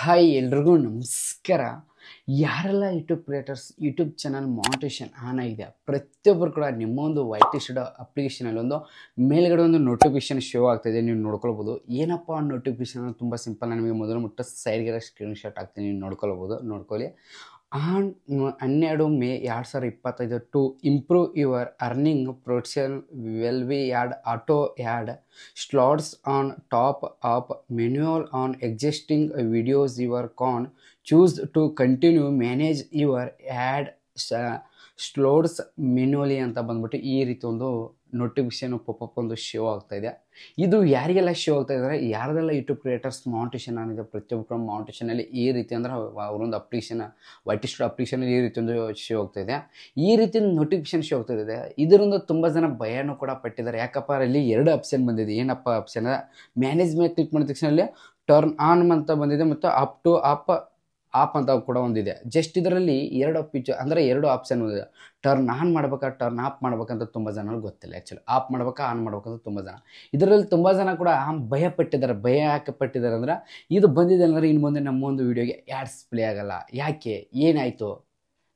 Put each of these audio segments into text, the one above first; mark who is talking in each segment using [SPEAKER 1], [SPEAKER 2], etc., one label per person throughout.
[SPEAKER 1] Hi ಎಲ್ರಿಗೂ ನಮಸ್ಕಾರ. ಯಾರೆಲ್ಲ YouTube creators YouTube channel monetisation on ಆಗಿದೆ ಪ್ರತಿಯೊಬ್ಬರು ಕೂಡ ನಿಮ್ಮ ಒಂದು ವೈಟಿ ಸ್ಟುಡಿಯೋ ಅಪ್ಲಿಕೇಶನಲ್ಲಿ ಒಂದು ಮೇಲ್ಗಡೆ ಒಂದು ನೋಟಿಫಿಕೇಶನ್ ಶೋ ಆಗ್ತಾಯಿದೆ, ನೀವು ನೋಡ್ಕೊಳ್ಬೋದು. ಏನಪ್ಪ ಆ ನೋಟಿಫಿಕೇಶನ್ ತುಂಬ ಸಿಂಪಲ್. ನಾನು ನಿಮಗೆ ಮೊದಲು ಮುಟ್ಟ ಸೈಡ್ಗೆ ಸ್ಕ್ರೀನ್ಶಾಟ್ ಹಾಕ್ತೀನಿ, ನೀವು ನೋಡ್ಕೊಳ್ಳಿ. On 12 May 2025 to improve your earning protection will be ad auto ad slots on top of manual on existing videos your can choose to continue manage your ad slots manually ಅಂತ ಬಂದ್ಬಿಟ್ಟು ಈ ರೀತಿ ಒಂದು notification popup ಒಂದು show ಆಗ್ತಾಯಿದೆ. ಇದು ಯಾರಿಗೆಲ್ಲ show ಆಗ್ತಾ ಇದ್ದಾರೆ, ಯಾರದೆಲ್ಲ ಯೂಟ್ಯೂಬ್ ಕ್ರಿಯೇಟರ್ಸ್ ಮಾನಿಟೇಷನ್ ಆಗಿದೆ ಪ್ರತಿಯೊಬ್ಬರು ಮಾನಿಟೇಷನಲ್ಲಿ ಈ ರೀತಿ ಅಂದರೆ ಅವರೊಂದು ಅಪ್ಲಿಕೇಶನ್ ವೈಟಿ ಸ್ಟುಡಿಯೋ ಅಪ್ಲಿಕೇಶನಲ್ಲಿ ಈ ರೀತಿ ಒಂದು ಶೋ ಆಗ್ತಾಯಿದೆ. ಈ ರೀತಿ ನೋಟಿಫಿಕೇಶನ್ ಶೋ ಆಗ್ತಾಯಿದೆ. ಇದರಿಂದ ತುಂಬ ಜನ ಭಯನೂ ಕೂಡ ಪಟ್ಟಿದ್ದಾರೆ. ಯಾಕಪ್ಪ ಇಲ್ಲಿ 2 ಆಪ್ಷನ್ ಬಂದಿದೆ. ಏನಪ್ಪ ಆಪ್ಷನ್? ಮ್ಯಾನೇಜ್ ಮೇಲೆ ಕ್ಲಿಕ್ ಮಾಡಿದ ತಕ್ಷಣ ಟರ್ನ್ ಆನ್ ಅಂತ ಬಂದಿದೆ ಮತ್ತು ಅಪ್ ಟು ಆಪ್ ಅಂತ ಕೂಡ ಒಂದಿದೆ. ಜಸ್ಟ್ ಇದರಲ್ಲಿ 2 ಫೀಚರ್ ಅಂದರೆ 2 ಆಪ್ಷನ್ ಇದೆ. ಟರ್ನ್ ಆನ್ ಮಾಡ್ಬೇಕಾ ಟರ್ನ್ ಆಫ್ ಮಾಡ್ಬೇಕಂತ ತುಂಬ ಜನರಿಗೆ ಗೊತ್ತಿಲ್ಲ. ಆ್ಯಕ್ಚುಲಿ ಆಫ್ ಮಾಡ್ಬೇಕಾ ಆನ್ ಮಾಡ್ಬೇಕಂತ ತುಂಬ ಜನ ಇದರಲ್ಲಿ ತುಂಬ ಜನ ಕೂಡ ಭಯ ಪಟ್ಟಿದ್ದಾರೆ. ಭಯ ಯಾಕೆ ಪಟ್ಟಿದ್ದಾರೆ ಅಂದರೆ ಇದು ಬಂದಿದೆ ಅಂದರೆ ಇನ್ನು ಮುಂದೆ ನಮ್ಮ ಒಂದು ವೀಡಿಯೋಗೆ ಆ್ಯಡ್ಸ್ ಪ್ಲೇ ಆಗಲ್ಲ. ಯಾಕೆ, ಏನಾಯಿತು,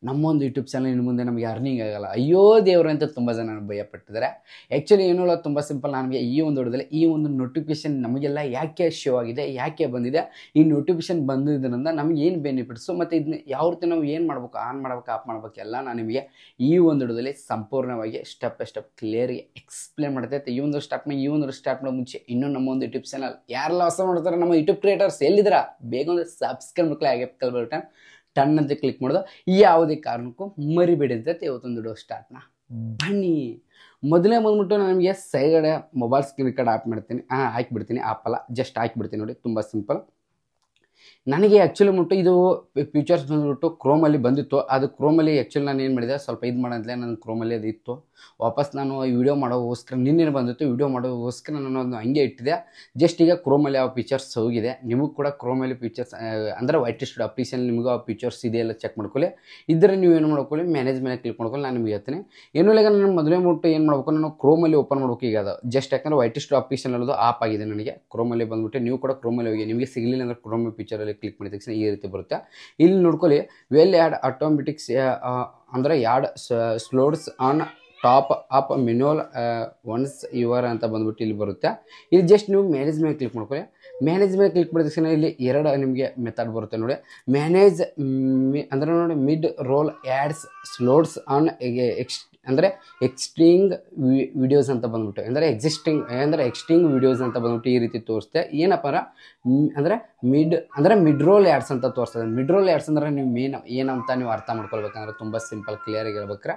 [SPEAKER 1] ನಮ್ಮೊಂದು ಯೂಟ್ಯೂಬ್ ಚಾನಲ್ ಇನ್ನು ಮುಂದೆ ನಮಗೆ ಅರ್ನಿಂಗ್ ಆಗಲ್ಲ, ಅಯ್ಯೋ ದೇವರು ಅಂತ ತುಂಬ ಜನ ಭಯಪಟ್ಟಿದ್ದಾರೆ. ಆ್ಯಕ್ಚುಲಿ ಏನೂ ಇಲ್ಲ, ತುಂಬ ಸಿಂಪಲ್. ನನಗೆ ಈ ಒಂದು ವಿಡಿಯೋದಲ್ಲಿ ಈ ಒಂದು ನೋಟಿಫಿಕೇಶನ್ ನಮಗೆಲ್ಲ ಯಾಕೆ ಶೋ ಆಗಿದೆ, ಯಾಕೆ ಬಂದಿದೆ, ಈ ನೋಟಿಫಿಕೇಶನ್ ಬಂದಿದ್ದರಿಂದ ನಮಗೆ ಏನು ಬೆನಿಫಿಟ್ಸು ಮತ್ತು ಇದನ್ನ ಯಾವ ರೀತಿ ನಾವು ಏನು ಮಾಡಬೇಕು, ಆನ್ ಮಾಡ್ಬೇಕು ಆಫ್ ಮಾಡ್ಬೇಕು ಎಲ್ಲ ನಾನು ನಿಮಗೆ ಈ ಒಂದು ವಿಡಿಯೋದಲ್ಲಿ ಸಂಪೂರ್ಣವಾಗಿ ಸ್ಟೆಪ್ ಬೈ ಸ್ಟೆಪ್ ಕ್ಲಿಯರ್ಗೆ ಎಕ್ಸ್ಪ್ಲೇನ್ ಮಾಡ್ತೈತೆ. ಈ ಒಂದು ಸ್ಟಾರ್ಟ್ನ ಮುಂಚೆ ಇನ್ನೂ ನಮ್ಮ ಒಂದು ಯೂಟ್ಯೂಬ್ ಚಾನಲ್ ಯಾರೆಲ್ಲ ಹೊಸ ನೋಡ್ತಾರೆ, ನಮ್ಮ ಯೂಟ್ಯೂಬ್ ಕ್ರಿಯೇಟರ್ಸ್ ಎಲ್ಲಿದ್ದೀರಾ, ಬೇಗ ಒಂದು ಸಬ್ಸ್ಕ್ರೈಬ್ ಮಕ್ಕಳು ಆಗಿ ಕಲ್ಬಿಟ್ಟು ಟನ್ ಅಂತ ಕ್ಲಿಕ್ ಮಾಡೋದು ಯಾವುದೇ ಕಾರಣಕ್ಕೂ ಮರಿಬೇಡಿ ಅಂತ ಇವತ್ತೊಂದು ವಿಡಿಯೋ ಸ್ಟಾರ್ಟ್ನ ಬನ್ನಿ. ಮೊದಲೇ ಬಂದ್ಬಿಟ್ಟು ನಾನು ನಿಮಗೆ ಸೈಗಡೆ ಮೊಬೈಲ್ ಸ್ಕ್ರೀನ್ ಕಾರ್ಡ್ ಹಾಕಿಬಿಡ್ತೀನಿ. ಆಪಲ್ಲ, ಜಸ್ಟ್ ಹಾಕಿಬಿಡ್ತೀನಿ ನೋಡಿ, ತುಂಬ ಸಿಂಪಲ್. ನನಗೆ ಆ್ಯಕ್ಚುಲಿ ಮುಟ್ಟು ಇದು ಫೀಚರ್ಸ್ ಬಂದ್ಬಿಟ್ಟು ಕ್ರೋಮಲ್ಲಿ ಬಂದಿತ್ತು. ಅದು ಕ್ರೋಮಲ್ಲಿ ಆ್ಯಕ್ಚುಲಿ ನಾನು ಏನು ಮಾಡಿದೆ, ಸ್ವಲ್ಪ ಇದು ಮಾಡೋಂತಲೇ ನನ್ನ ಕ್ರೋಮಲ್ಲಿ ಅದು ಇತ್ತು. ವಾಪಸ್ ನಾನು ಈ ವಿಡಿಯೋ ಮಾಡೋಗೋಸ್ಕರ ನಿನ್ನೆ ಬಂದಿತ್ತು, ವಿಡಿಯೋ ಮಾಡೋಗೋಸ್ಕರ ನಾನು ಅದನ್ನು ಹಂಗೆ ಇಟ್ಟಿದೆ. ಜಸ್ಟ್ ಈಗ ಕ್ರೋಮಲ್ಲಿ ಯಾವ ಫೀಚರ್ಸ್ ಹೋಗಿದೆ, ನಿಮಗೆ ಕೂಡ ಕ್ರೋಮಲ್ಲಿ ಫೀಚರ್ಸ್ ಅಂದರೆ ವೈಟಿ ಸ್ಟುಡಿಯೋ ಅಪ್ಲಿಕೇಶನ್ ನಿಮಗೂ ಆ ಫೀಚರ್ಸ್ ಇದೆಯಲ್ಲ ಚೆಕ್ ಮಾಡ್ಕೊಳ್ಳಿ. ಇದ್ದರೆ ನೀವು ಏನು ಮಾಡ್ಕೊಳ್ಳಿ, ಮ್ಯಾನೇಜ್ ಮೇಲೆ ಕ್ಲಿಕ್ ಮಾಡ್ಕೊಳ್ಳಿ. ನಾನು ನಿಮಗೆ ಹೇಳ್ತೀನಿ. ಏನೂ ಇಲ್ಲ, ನಾನು ಮೊದಲೇ ಮುಟ್ಟು ಏನು ಮಾಡ್ಬೇಕು, ನಾನು ಕ್ರೋಮಲ್ಲಿ ಓಪನ್ ಮಾಡ್ಬೇಕು. ಈಗ ಅದು ಜಸ್ಟ್ ಯಾಕಂದರೆ ವೈಟಿ ಸ್ಟುಡಿಯೋ ಅಪ್ಲಿಕೇಶನ್ ಅನ್ನೋದು ಆಪ್ ಆಗಿದೆ ನನಗೆ. ಕ್ರೋಮಲ್ಲಿ ಬಂದುಬಿಟ್ಟು ನೀವು ಕೂಡ ಕ್ರೋಮಲ್ಲಿ ಹೋಗಿ, ನಿಮಗೆ ಸಿಗಲಿಲ್ಲ ಅಂದರೆ ಕ್ರೋಮ್ ಫೀಚರಲ್ಲಿ ಕ್ಲಿಕ್ ಮಾಡಿದ ತಕ್ಷಣ ಈ ರೀತಿ ಬರುತ್ತೆ. ಇಲ್ಲಿ ನೋಡ್ಕೊಳ್ಳಿ, ವೆಲ್ ಆ್ಯಡ್ ಆಟೋಮೆಟಿಕ್ಸ್ ಅಂದರೆ ad slots on top up manual ones your ಅಂತ ಬಂದ್ಬಿಟ್ಟು ಇಲ್ಲಿ ಬರುತ್ತೆ. ಇಲ್ಲಿ ಜಸ್ಟ್ ನೀವು ಮ್ಯಾನೇಜ್ ಮೇಲೆ ಕ್ಲಿಕ್ ಮಾಡ್ಕೊಳ್ಳಿ. ಮ್ಯಾನೇಜ್ ಮೇಲೆ ಕ್ಲಿಕ್ ಮಾಡಿದ ತಕ್ಷಣ ಇಲ್ಲಿ 2 ನಿಮಗೆ ಮೆಥಡ್ ಬರುತ್ತೆ ನೋಡಿ. ಮ್ಯಾನೇಜ್ ಅಂದರೆ ನೋಡಿ ಮಿಡ್ ರೋಲ್ ಆ್ಯಡ್ಸ್ ಸ್ಲೋಡ್ಸ್ ಆನ್ ಅಂದರೆ ಎಕ್ಸ್ಟಿಂಗ್ ವಿಡಿಯೋಸ್ ಅಂತ ಬಂದ್ಬಿಟ್ಟು ಎಕ್ಸ್ಟಿಂಗ್ ವಿಡಿಯೋಸ್ ಅಂತ ಬಂದ್ಬಿಟ್ಟು ಈ ರೀತಿ ತೋರಿಸುತ್ತೆ. ಏನಪ್ಪ ಅಂದರೆ ಮಿಡ್ ರೋಲ್ ಆ್ಯಡ್ಸ್ ಅಂತ ತೋರಿಸ್ತದೆ. ಮಿಡ್ ರೋಲ್ ಆ್ಯಡ್ಸ್ ಅಂದರೆ ನೀವು ಏನಂತ ನೀವು ಅರ್ಥ ಮಾಡ್ಕೊಳ್ಬೇಕಂದ್ರೆ ತುಂಬ ಸಿಂಪಲ್ ಕ್ಲಿಯರಾಗಿ ಹೇಳ್ಬೇಕಾರೆ,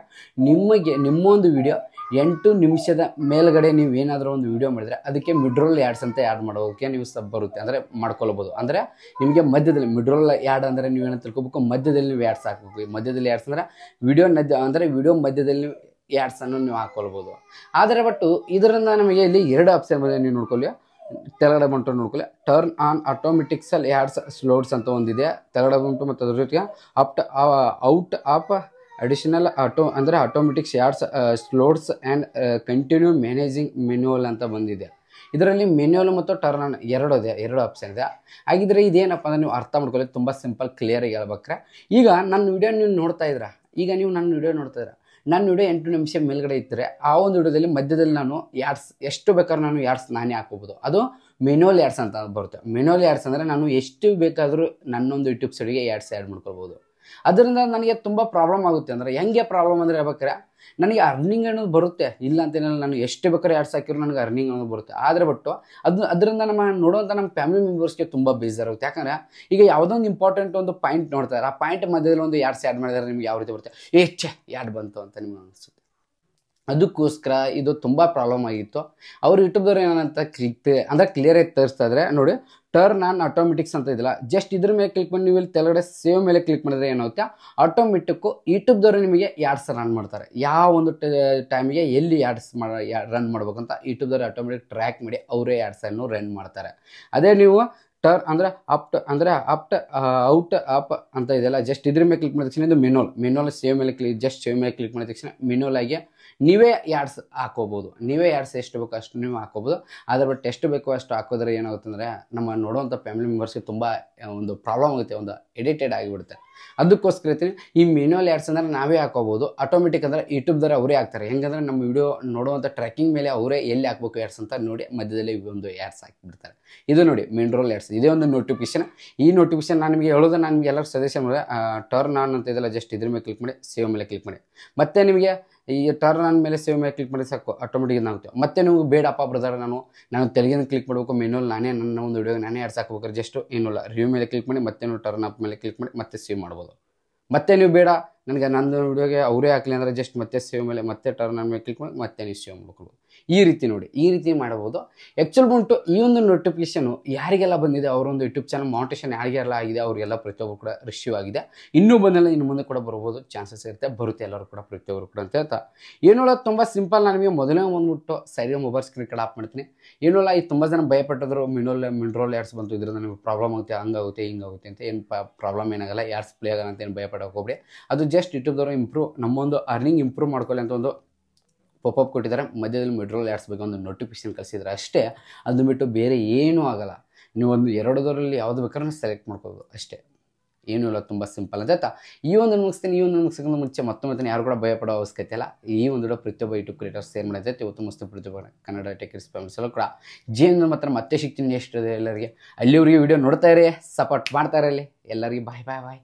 [SPEAKER 1] ನಿಮ್ಮೊಂದು ವಿಡಿಯೋ 8 ನಿಮಿಷದ ಮೇಲ್ಗಡೆ ನೀವು ಏನಾದರೂ ಒಂದು ವಿಡಿಯೋ ಮಾಡಿದರೆ ಅದಕ್ಕೆ ಮಿಡ್ ರೋಲ್ ಆ್ಯಡ್ಸ್ ಅಂತ ಆ್ಯಡ್ ಮಾಡೋಕ್ಕೆ ನೀವು ಬರುತ್ತೆ, ಅಂದರೆ ಮಾಡ್ಕೊಳ್ಬೋದು. ಅಂದರೆ ನಿಮಗೆ ಮಧ್ಯದಲ್ಲಿ ಮಿಡ್ ರೋಲ್ ಆ್ಯಡ್ ಅಂದರೆ ನೀವೇನು ತಿಳ್ಕೊಬೇಕು, ಮಧ್ಯದಲ್ಲಿ ನೀವು ಆ್ಯಡ್ಸ್ ಹಾಕಬೇಕು. ಮಧ್ಯದಲ್ಲಿ ಆ್ಯಡ್ಸ್ ಅಂದರೆ ವಿಡಿಯೋ ಮಧ್ಯದಲ್ಲಿ ಆ್ಯಡ್ಸನ್ನು ನೀವು ಹಾಕ್ಕೊಳ್ಬೋದು. ಆದರೆ ಬಟ್ ಇದರಿಂದ ನಮಗೆ ಇಲ್ಲಿ 2 ಆಪ್ಷನ್ ಬಂದಿದೆ, ನೀವು ನೋಡ್ಕೊಳ್ಳಿ. ತೆಳಗಡೆ ಬಂತು ನೋಡ್ಕೊಳ್ಳಿ, turn on automatical ads slots ಅಂತ ಒಂದಿದೆ ತೆಳಗಡೆ ಬಂತು, ಮತ್ತು ಅದ್ರ ಜೊತೆಗೆ out of additional automatics ads slots and continue managing manual ಅಂತ ಬಂದಿದೆ. ಇದರಲ್ಲಿ ಮೆನ್ಯುವಲ್ ಮತ್ತು ಟರ್ನ್ ಆನ್ 2 ಆಪ್ಷನ್ ಇದೆ. ಹಾಗಿದ್ರೆ ಇದೇನಪ್ಪ ಅಂದರೆ ನೀವು ಅರ್ಥ ಮಾಡ್ಕೊಳ್ಳಿ, ತುಂಬ ಸಿಂಪಲ್ ಕ್ಲಿಯರಾಗಿ ಹೇಳ್ಬೇಕ್ರೆ. ಈಗ ನನ್ನ ವಿಡಿಯೋ ನೀವು ನೋಡ್ತಾ ಇದ್ದೀರಾ, ನನ್ನ ವಿಡಿಯೋ 8 ನಿಮಿಷ ಮೇಲ್ಗಡೆ ಇದ್ದರೆ ಆ ಒಂದು ವಿಡಿಯೋದಲ್ಲಿ ಮಧ್ಯದಲ್ಲಿ ನಾನು ಆ್ಯಡ್ಸ್ ಎಷ್ಟು ಬೇಕಾದ್ರೂ ನಾನು ಆ್ಯಡ್ಸ್ ನಾನೇ ಹಾಕೋಬೋದು. ಅದು ಮೆನ್ಯುವಲ್ ಆ್ಯಡ್ಸ್ ಅಂತ ಬರುತ್ತೆ. ಮೆನ್ಯುವಲ್ ಆ್ಯಡ್ಸ್ ಅಂದರೆ ನಾನು ಎಷ್ಟು ಬೇಕಾದರೂ ನನ್ನೊಂದು ಯೂಟ್ಯೂಬ್ ಸೈಡ್ಗೆ ಆ್ಯಡ್ಸ್ ಆ್ಯಡ್ ಮಾಡ್ಕೊಳ್ಬೋದು. ಅದರಿಂದ ನನಗೆ ತುಂಬ ಪ್ರಾಬ್ಲಮ್ ಆಗುತ್ತೆ. ಅಂದರೆ ಹೆಂಗೆ ಪ್ರಾಬ್ಲಮ್ ಅಂದರೆ ಹೇಳ್ಬೇಕಾರೆ, ನನಗೆ ಅರ್ನಿಂಗ್ ಅನ್ನೋದು ಬರುತ್ತೆ, ಇಲ್ಲ ಅಂತೇನಲ್ಲ, ನಾನು ಎಷ್ಟು ಬೇಕಾದ್ರೆ ಆ್ಯಡ್ಸ್ ಹಾಕಿದ್ರು ನನಗೆ ಅರ್ನಿಂಗ್ ಅನ್ನೋದು ಬರುತ್ತೆ. ಆದರೆ ಅದರಿಂದ ನೋಡುವಂಥ ನಮ್ಮ ಫ್ಯಾಮಿಲಿ ಮೆಂಬರ್ಸ್ಗೆ ತುಂಬ ಬೇಜಾರಾಗುತ್ತೆ. ಯಾಕಂದರೆ ಈಗ ಯಾವುದೋ ಒಂದು ಇಂಪಾರ್ಟೆಂಟ್ ಒಂದು ಪಾಯಿಂಟ್ ನೋಡ್ತಾರೆ, ಆ ಪಾಯಿಂಟ್ ಮಧ್ಯದಲ್ಲಿ ಒಂದು ಆ್ಯಡ್ಸ್ ಆ್ಯಡ್ ಮಾಡಿದರೆ ನಿಮ್ಗೆ ಯಾವ ರೀತಿ ಬರುತ್ತೆ, ಆ್ಯಡ್ ಬಂತು ಅಂತ ನಿಮ್ಗೆ ಅನಿಸುತ್ತೆ. ಅದಕ್ಕೋಸ್ಕರ ಇದು ತುಂಬ ಪ್ರಾಬ್ಲಮ್ ಆಗಿತ್ತು. ಅವರು ಯೂಟ್ಯೂಬ್ದವ್ರು ಏನಂತ ಕ್ಲಿಯರಾಗಿ ತೋರಿಸ್ತಾ ಇದ್ದಾರೆ ನೋಡಿ. ಟರ್ನ್ ಆನ್ ಆಟೋಮೆಟಿಕ್ಸ್ ಅಂತ ಇದೆಯಲ್ಲ, ಜಸ್ಟ್ ಇದ್ರ ಮೇಲೆ ಕ್ಲಿಕ್ ಮಾಡಿ ನೀವು ಇಲ್ಲಿ ತೆಳಗಡೆ ಸೇವ್ ಮೇಲೆ ಕ್ಲಿಕ್ ಮಾಡಿದ್ರೆ ಏನಾಗುತ್ತೆ, ಆಟೋಮೆಟಿಕ್ಕು ಯೂಟ್ಯೂಬ್ದವರು ನಿಮಗೆ ಆ್ಯಡ್ಸ್ ರನ್ ಮಾಡ್ತಾರೆ. ಯಾವ ಒಂದು ಟೈಮಿಗೆ ಎಲ್ಲಿ ಆ್ಯಡ್ಸ್ ರನ್ ಮಾಡ್ಬೇಕಂತ ಯೂಟ್ಯೂಬ್ದವ್ರು ಆಟೋಮೆಟಿಕ್ ಟ್ರ್ಯಾಕ್ ಮಾಡಿ ಅವರೇ ಆ್ಯಡ್ಸನ್ನು ರನ್ ಮಾಡ್ತಾರೆ. ಅದೇ ನೀವು ಔಟ್ ಆಪ್ ಅಂತ ಇದೆಯಲ್ಲ, ಜಸ್ಟ್ ಇದ್ರ ಮೇಲೆ ಕ್ಲಿಕ್ ಮಾಡಿದ ತಕ್ಷಣ ಇದು ಮೆನ್ಯುವಲ್ ಸೇವ್ ಮೇಲೆ ಕ್ಲಿಕ್ ಮಾಡಿದ ತಕ್ಷಣ ಮೆನ್ಯುವಲ್ ಆಗಿ ನೀವೇ ಯಾಡ್ಸ್ ಹಾಕೋಬೋದು, ನೀವೇ ಯಾಡ್ಸ್ ಎಷ್ಟು ಬೇಕೋ ಅಷ್ಟು ನೀವು ಹಾಕೋಬೋದು. ಅದ್ರ ಬಟ್ ಎಷ್ಟು ಬೇಕೋ ಅಷ್ಟು ಹಾಕೋದ್ರೆ ಏನಾಗುತ್ತೆ ಅಂದರೆ ನಮ್ಮ ನೋಡುವಂಥ ಫ್ಯಾಮಿಲಿ ಮೆಂಬರ್ಸ್ಗೆ ತುಂಬ ಒಂದು ಪ್ರಾಬ್ಲಮ್ ಆಗುತ್ತೆ, ಒಂದು ಎಡಿಟೆಡ್ ಆಗಿಬಿಡುತ್ತೆ. ಅದಕ್ಕೋಸ್ಕರ ಹೇಳ್ತೀನಿ ಈ ಮ್ಯಾನ್ಯುವಲ್ ಆ್ಯಡ್ಸ್ ಅಂದರೆ ನಾವೇ ಹಾಕೋಬೋದು. ಆಟೋಮೆಟಿಕ್ ಅಂದರೆ ಯೂಟ್ಯೂಬ್ದವ್ರು ಅವರೇ ಹಾಕ್ತಾರೆ. ಹೆಂಗಂದ್ರೆ ನಮ್ಮ ವಿಡಿಯೋ ನೋಡುವಂಥ ಟ್ರ್ಯಾಕಿಂಗ್ ಮೇಲೆ ಅವರೇ ಎಲ್ಲಿ ಹಾಕಬೇಕು ಆ್ಯಡ್ಸ್ ಅಂತ ನೋಡಿ ಮಧ್ಯದಲ್ಲಿ ಒಂದು ಆ್ಯಡ್ಸ್ ಹಾಕಿಬಿಡ್ತಾರೆ. ಇದು ನೋಡಿ ಮೇನ್ ರೋಲ್ ಆ್ಯಡ್ಸ್, ಇದೇ ಒಂದು ನೋಟಿಫಿಕೇಶನ್. ಈ ನೋಟಿಫಿಕೇಶನ್ ನಾನು ನಿಮಗೆ ಹೇಳೋದು, ನಾನು ನಿಮಗೆ ಎಲ್ಲರೂ ಸಜೆಷನ್ ಮಾಡಿದೆ, ಟರ್ನ್ ಆನ್ ಅಂತ ಇದೆಲ್ಲ ಜಸ್ಟ್ ಇದ್ರ ಮೇಲೆ ಕ್ಲಿಕ್ ಮಾಡಿ ಸೇವ್ ಮೇಲೆ ಕ್ಲಿಕ್ ಮಾಡಿ. ಮತ್ತೆ ನಿಮಗೆ ಈ ಟರ್ನ್ ಆನ್ ಮೇಲೆ ಸೇವ್ ಮೇಲೆ ಕ್ಲಿಕ್ ಮಾಡಿ ಸಾಕು, ಆಟೋಮೆಟಿಕ್ ಏನಾಗುತ್ತೆ. ಮತ್ತೆ ನೀವು ಬೇಡಪ್ಪ ಬ್ರದರ್ ನಾನು ತೆಲುಗಿನ ಕ್ಲಿಕ್ ಮಾಡಬೇಕು, ಮೆನುವಲ್ಲಿ ನಾನೇ ನನ್ನ ಒಂದು ವಿಡಿಯೋ ನಾನೇ ಆ್ಯಡ್ಸ್ ಹಾಕ್ಬೇಕಾದ್ರೆ ಜಸ್ಟ್ ಏನಲ್ಲ ರಿವ್ಯೂ ಮೇಲೆ ಕ್ಲಿಕ್ ಮಾಡಿ ಮತ್ತೆ ನೀವು ಟರ್ನ್ ಅಪ್ ಮೇಲೆ ಕ್ಲಿಕ್ ಮಾಡಿ ಮತ್ತೆ ಸೇವ್ ಮಾಡ್ಬೋದು. ಮತ್ತೆ ನೀವು ಬೇಡ ನನಗೆ ನನ್ನ ವಿಡಿಯೋಗೆ ಅವರೇ ಹಾಕಲಿ ಅಂದರೆ ಜಸ್ಟ್ ಮತ್ತೆ ಸೇವ್ ಮೇಲೆ ಮತ್ತೆ ಟರ್ನ್ ಆನ್ ಮೇಲೆ ಕ್ಲಿಕ್ ಮಾಡಿ ಮತ್ತೆ ನೀವು ಸೇವ್ ಮಾಡ್ಬೋದು. ಈ ರೀತಿ ನೋಡಿ, ಈ ರೀತಿ ಮಾಡಬಹುದು. ಆ್ಯಕ್ಚುಲ್ ಬಂತು ಈ ಒಂದು ನೋಟಿಫಿಕೇಶನು ಯಾರಿಗೆಲ್ಲ ಬಂದಿದೆ, ಅವರೊಂದು ಯೂಟ್ಯೂಬ್ ಚಾನಲ್ ಮಾನಿಟೈಸೇಷನ್ ಯಾರಿಗೆಲ್ಲ ಆಗಿದೆ ಅವರಿಗೆಲ್ಲ ಪ್ರತಿಯೊಬ್ಬರು ಕೂಡ ರಿಸೀವ್ ಆಗಿದೆ. ಇನ್ನೂ ಬಂದಿಲ್ಲ, ಇನ್ನು ಮುಂದೆ ಕೂಡ ಬರ್ಬೋದು, ಚಾನ್ಸಸ್ ಇರುತ್ತೆ, ಬರುತ್ತೆ ಎಲ್ಲರೂ ಕೂಡ ಪ್ರತಿಯೊಬ್ಬರು ಕೂಡ ಅಂತ ಹೇಳ್ತಾ ಏನೋಲ್ಲ ತುಂಬ ಸಿಂಪಲ್. ನಾನು ನಿಮಗೆ ಮೊದಲೇ ಬಂದ್ಬಿಟ್ಟು ಸೈಡ್ಗೆ ಮೊಬೈಲ್ ಸ್ಕ್ರೀನ್ ಕಡೆ ಆಫ್ ಮಾಡ್ತೀನಿ. ಏನೋಲ್ಲ ಈ ತುಂಬ ಜನ ಭಯಪಟ್ಟಿದ್ರು ಮಿನ್ರೋಲ್ ಆ್ಯಡ್ಸ್ ಬಂತು ಇದರಿಂದ ನಿಮಗೆ ಪ್ರಾಬ್ಲಮ್ ಆಗುತ್ತೆ, ಹಂಗಾಗುತ್ತೆ ಹಿಂಗಾಗುತ್ತೆ ಅಂತ. ಏನು ಪ್ರಾಬ್ಲಮ್ ಏನಾಗಲ್ಲ, ಆ್ಯಡ್ಸ್ ಪ್ಲೇ ಆಗಲ್ಲ ಅಂತ ಏನು ಭಯಪಡೋಕೆ ಹೋಗ್ಬೇಡಿ. ಅದು ಜಸ್ಟ್ ಯೂಟ್ಯೂಬ್ದವರು ನಮ್ಮೊಂದು ಅರ್ನಿಂಗ್ ಇಂಪ್ರೂವ್ ಮಾಡ್ಕೊಳ್ಳಿ ಅಂತ ಒಂದು ಪಾಪಪ್ ಕೊಟ್ಟಿದ್ದಾರೆ. ಮಧ್ಯದಲ್ಲಿ ಮಿಡ್ರೋಲ್ ಆ್ಯಡ್ಸ್ ಬಗ್ಗೆ ಒಂದು ನೋಟಿಫಿಕೇಶನ್ ಕಳಿಸಿದ್ರೆ ಅಷ್ಟೇ, ಅದು ಬಿಟ್ಟು ಬೇರೆ ಏನೂ ಆಗಲ್ಲ. ನೀವು ಒಂದು ಎರಡರಲ್ಲಿ ಯಾವುದು ಬೇಕಾದ್ರೂ ಸೆಲೆಕ್ಟ್ ಮಾಡ್ಕೋಬೋದು ಅಷ್ಟೇ, ಏನೂ ಇಲ್ಲ, ತುಂಬ ಸಿಂಪಲ್ ಅಂತ ಆಯ್ತಾ. ಈ ಒಂದು ಮುಗಿಸ್ತೀನಿ. ಈ ಒಂದು ಮುಗಿಸೋಕ್ಕಿಂತ ಮುಂಚೆ ಮತ್ತೊಮ್ಮೆ ಯಾರು ಕೂಡ ಭಯಪಡೋ ಅವಶ್ಯಕತೆ ಇಲ್ಲ. ಈ ಒಂದು ವಿಡಿಯೋ ಪ್ರತಿಯೊಬ್ಬ ಯೂಟ್ಯೂಬ್ ಕ್ರಿಯೇಟರ್ಸ್ ಶೇರ್ ಮಾಡಿದೆ. ಇವತ್ತು ಮಸ್ತ್ ಪ್ರತಿಯೊಬ್ಬ ಕನ್ನಡ ಟೆಕ್ ಫ್ಯಾಮಿಲಿಸ್ ಎಲ್ಲ ಕೂಡ ಜೀವನ ಮಾತ್ರ ಮತ್ತೆ ಸಿಗ್ತೀನಿ ಎಷ್ಟು ಎಲ್ಲರಿಗೆ. ಅಲ್ಲಿವರೆಗೆ ವಿಡಿಯೋ ನೋಡ್ತಾ ಇರಿ, ಸಪೋರ್ಟ್ ಮಾಡ್ತಾ ಇರಲಿ ಎಲ್ಲರಿಗೆ. ಬಾಯ್ ಬಾಯ್ ಬಾಯ್.